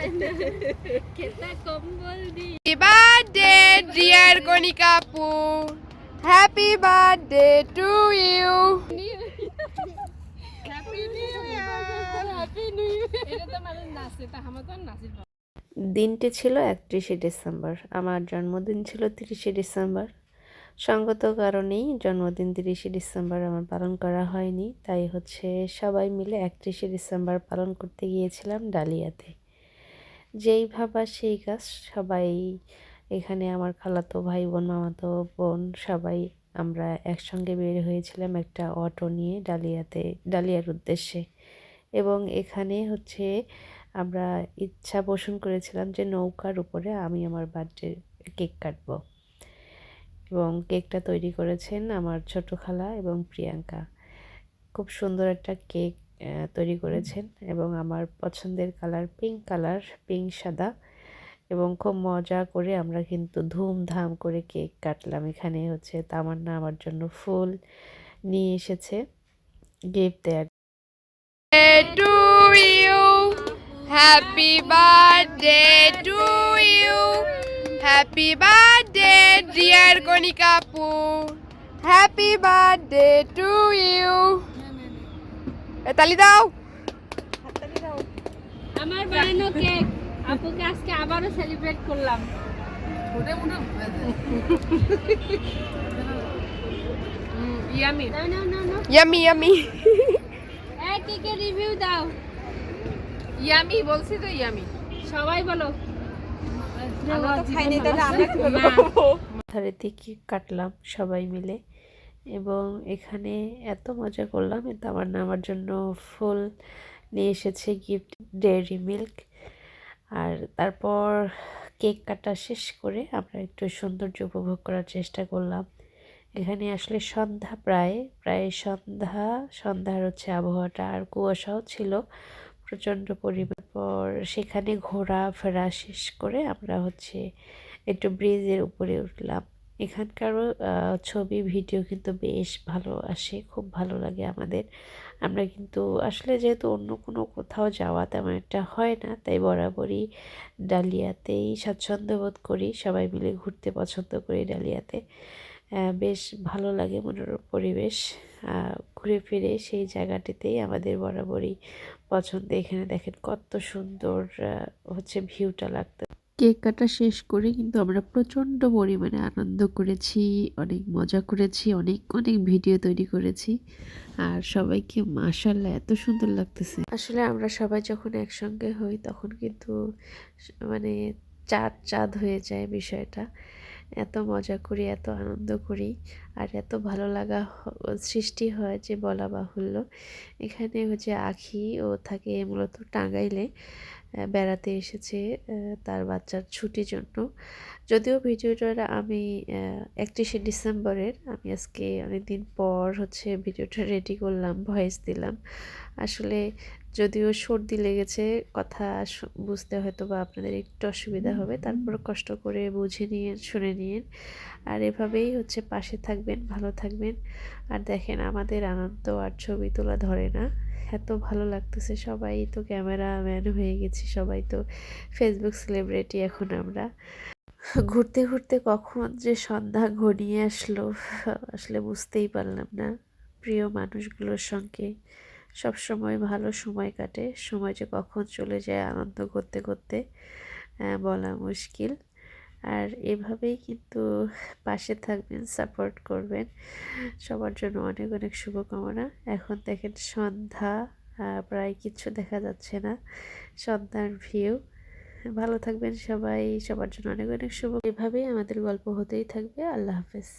Happy birthday, dear Konika Poo. Happy birthday to you. Happy New Year. Happy New Year. এটা তো মানে নাচে তা আমরা তো নাচিব। দিনটি ছিল 31শে ডিসেম্বর, আমার জন্মদিন ছিল 30শে ডিসেম্বর। সঙ্গত কারণেই জন্মদিন 30শে ডিসেম্বর আমার পালন করা হয়নি, তাই হচ্ছে সবাই মিলে 31শে ডিসেম্বর পালন করতে গিয়েছিলাম ডালিয়াতে। যেই ভাবা সেই কাজ, সবাই এখানে আমার খালাতো ভাই বোন, মামাতো বোন সবাই আমরা একসঙ্গে বের হয়েছিলাম একটা অটো নিয়ে ডালিয়ার উদ্দেশ্যে। এবং এখানে হচ্ছে আমরা ইচ্ছা পোষণ করেছিলাম যে নৌকার উপরে আমি আমার বার্থডে কেক কাটবো। এবং কেকটা তৈরি করেছেন আমার ছোট খালা এবং প্রিয়াঙ্কা। খুব সুন্দর একটা কেক তৈরি করেছেন এবং আমার পছন্দের কালার পিঙ্ক সাদা। এবং খুব মজা করে আমরা কিন্তু ধুমধাম করে কেক কাটলাম। এখানে হচ্ছে তামান্না আমার জন্য ফুল নিয়ে এসেছে গিফট দেয়ার। To you. Happy birthday to you. Happy birthday, dear Konika Poo. Happy birthday to you. তালি দাও। আমার বানানো কেক আপুকে আজকে আবারও সেলিব্রেট করলাম। ইয়ামি না ইয়ামি ইয়ামি এই কেকের রিভিউ দাও। ইয়ামি বলছি তো ইয়ামি। সবাই বলো। আমরা তো খাইনি, তাহলে আমরা কিভাবে না। খাবো? ধারেতে কেক কাটলাম সবাই মিলে এবং এখানে এত মজা করলাম। এটা আমার জন্য ফুল নিয়ে এসেছে গিফট, ডেয়ারি মিল্ক। আর তারপর কেক কাটা শেষ করে আমরা একটু সৌন্দর্য উপভোগ করার চেষ্টা করলাম। এখানে আসলে সন্ধ্যা প্রায় সন্ধ্যার হচ্ছে আবহাওয়াটা, আর কুয়াশাও ছিল প্রচণ্ড পরিমাণ। পর সেখানে ঘোরাফেরা শেষ করে আমরা হচ্ছে একটু ব্রিজের উপরে উঠলাম। এখানকারও ছবি ভিডিও কিন্তু বেশ ভালো আসে, খুব ভালো লাগে আমাদের। আমরা কিন্তু আসলে যেহেতু অন্য কোনো কোথাও যাওয়া তেমন একটা হয় না, তাই বরাবরই ডালিয়াতেই স্বাচ্ছন্দ্য বোধ করি, সবাই মিলে ঘুরতে পছন্দ করি ডালিয়াতে। বেশ ভালো লাগে, মনোরম পরিবেশ। ঘুরে ফিরে সেই জায়গাটিতেই আমাদের বরাবরই পছন্দ। এখানে দেখেন কত সুন্দর হচ্ছে ভিউটা লাগতো। কেক কাটা শেষ করে কিন্তু আমরা প্রচণ্ড পরিমাণে আনন্দ করেছি, অনেক মজা করেছি, অনেক ভিডিও তৈরি করেছি। আর সবাইকে মাশাআল্লাহ এত সুন্দর লাগতেছে। আসলে আমরা সবাই যখন একসঙ্গে হই তখন কিন্তু মানে চাঁদ হয়ে যায় বিষয়টা। এত মজা করি, এত আনন্দ করি, আর এত ভালো লাগা সৃষ্টি হয় যে বলা বাহুল্য। এখানে হচ্ছে আখি ও থাকে মূলত টাঙ্গাইলে, বেড়াতে এসেছে তার বাচ্চার ছুটির জন্য। যদিও ভিডিওটা আমি 31শে ডিসেম্বরের, আমি আজকে অনেকদিন পর হচ্ছে ভিডিওটা রেডি করলাম, ভয়েস দিলাম। আসলে যদিও সর্দি লেগেছে, কথা বুঝতে হয়তো বা আপনাদের একটু অসুবিধা হবে, তারপর কষ্ট করে বুঝে নিয়ে শুনে নিন। আর এভাবেই হচ্ছে পাশে থাকবেন, ভালো থাকবেন। আর দেখেন আমাদের আনন্দ আর ছবি তোলা ধরে না, এত ভালো লাগতেছে। সবাই তো ক্যামেরাম্যান হয়ে গেছি, সবাই তো ফেসবুক সেলিব্রিটি এখন আমরা। ঘুরতে ঘুরতে কখন যে সন্ধ্যা ঘনিয়ে আসলো আসলে বুঝতেই পারলাম না। প্রিয় মানুষগুলোর সঙ্গে সব সময় ভালো সময় কাটে, সময় যে কখন চলে যায় আনন্দ করতে করতে বলা মুশকিল। আর এভাবেই কিন্তু পাশে থাকবেন, সাপোর্ট করবেন। সবার জন্য অনেক শুভকামনা। এখন দেখেন সন্ধ্যা, প্রায় কিচ্ছু দেখা যাচ্ছে না, সন্ধ্যার ভিউ। ভালো থাকবেন সবাই, সবার জন্য অনেক শুভ। এভাবেই আমাদের গল্প হতেই থাকবে। আল্লাহ হাফেজ।